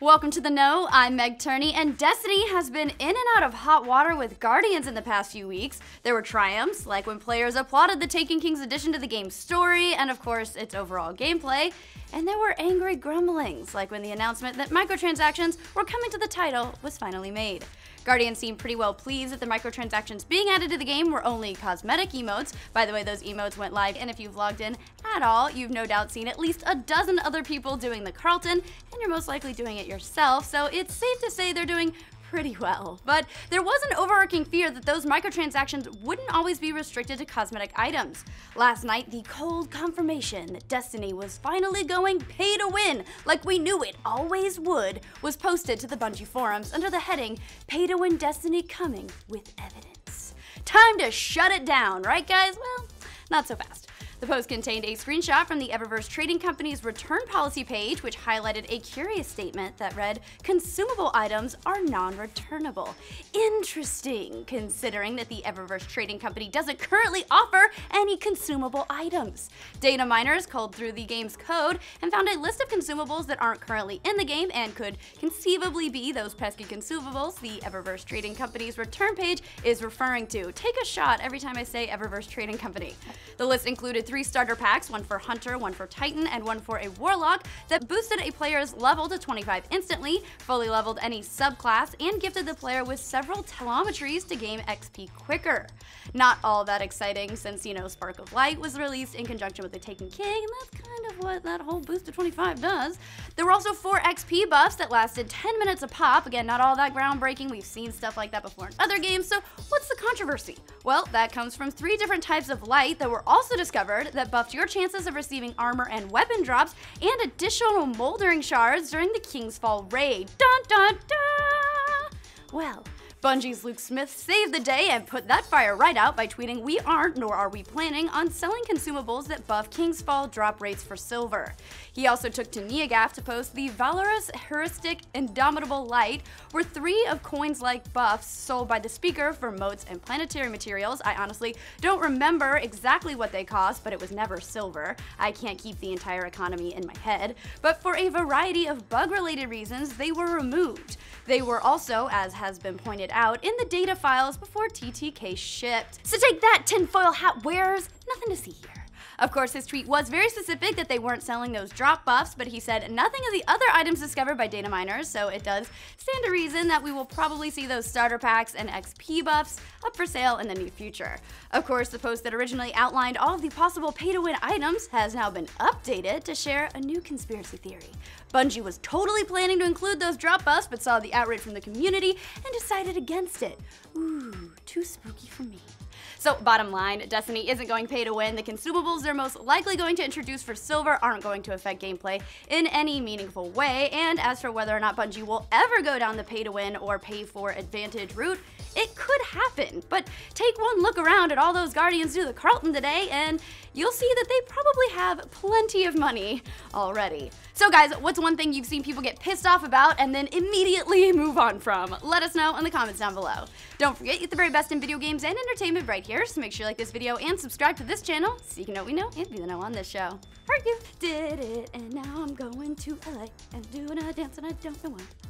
Welcome to the Know, I'm Meg Turney, and Destiny has been in and out of hot water with Guardians in the past few weeks. There were triumphs, like when players applauded the Taken King's addition to the game's story, and of course, its overall gameplay. And there were angry grumblings, like when the announcement that microtransactions were coming to the title was finally made. Guardians seemed pretty well pleased that the microtransactions being added to the game were only cosmetic emotes. By the way, those emotes went live, and if you've logged in at all, you've no doubt seen at least a dozen other people doing the Carlton, and you're most likely doing it yourself, so it's safe to say they're doing pretty well. But there was an overarching fear that those microtransactions wouldn't always be restricted to cosmetic items. Last night, the cold confirmation that Destiny was finally going pay to win, like we knew it always would, was posted to the Bungie forums under the heading, "Pay to Win Destiny coming with evidence." Time to shut it down, right guys? Well, not so fast. The post contained a screenshot from the Eververse Trading Company's return policy page, which highlighted a curious statement that read, "Consumable items are non-returnable." Interesting, considering that the Eververse Trading Company doesn't currently offer any consumable items. Data miners culled through the game's code and found a list of consumables that aren't currently in the game and could conceivably be those pesky consumables the Eververse Trading Company's return page is referring to. Take a shot every time I say Eververse Trading Company. The list included 3 starter packs, one for Hunter, one for Titan, and one for a Warlock that boosted a player's level to 25 instantly, fully leveled any subclass, and gifted the player with several telemetries to gain XP quicker. Not all that exciting since, Spark of Light was released in conjunction with the Taken King, and that's kind of what that whole boost to 25 does. There were also 4 XP buffs that lasted 10 minutes a pop. Again, not all that groundbreaking. We've seen stuff like that before in other games, so what's the controversy? Well, that comes from 3 different types of light that were also discovered that buffed your chances of receiving armor and weapon drops and additional moldering shards during the King's Fall raid. Dun dun dun! Well, Bungie's Luke Smith saved the day and put that fire right out by tweeting, "We aren't, nor are we planning, on selling consumables that buff King's Fall drop rates for silver." He also took to Neogaf to post the Valorous Heuristic Indomitable Light, where 3 of coins-like buffs sold by the speaker for motes and planetary materials. I honestly don't remember exactly what they cost, but it was never silver. I can't keep the entire economy in my head. But for a variety of bug-related reasons, they were removed. They were also, as has been pointed out, in the data files before TTK shipped. So take that, tinfoil hat wearers! Nothing to see here. Of course, his tweet was very specific that they weren't selling those drop buffs, but he said nothing of the other items discovered by data miners, so it does stand to reason that we will probably see those starter packs and XP buffs up for sale in the near future. Of course, the post that originally outlined all of the possible pay-to-win items has now been updated to share a new conspiracy theory. Bungie was totally planning to include those drop buffs, but saw the outrage from the community and decided against it. Ooh, too spooky for me. So bottom line, Destiny isn't going pay to win. The consumables they're most likely going to introduce for silver aren't going to affect gameplay in any meaningful way, and as for whether or not Bungie will ever go down the pay to win or pay for advantage route, it could happen. But take one look around at all those Guardians do the Carlton today, and you'll see that they probably have plenty of money already. So guys, what's one thing you've seen people get pissed off about and then immediately move on from? Let us know in the comments down below. Don't forget, you get the very best in video games and entertainment right here, so make sure you like this video and subscribe to this channel so you can know what we know and be the know on this show. Heard you did it, and now I'm going to LA and doing a dance and I don't know why.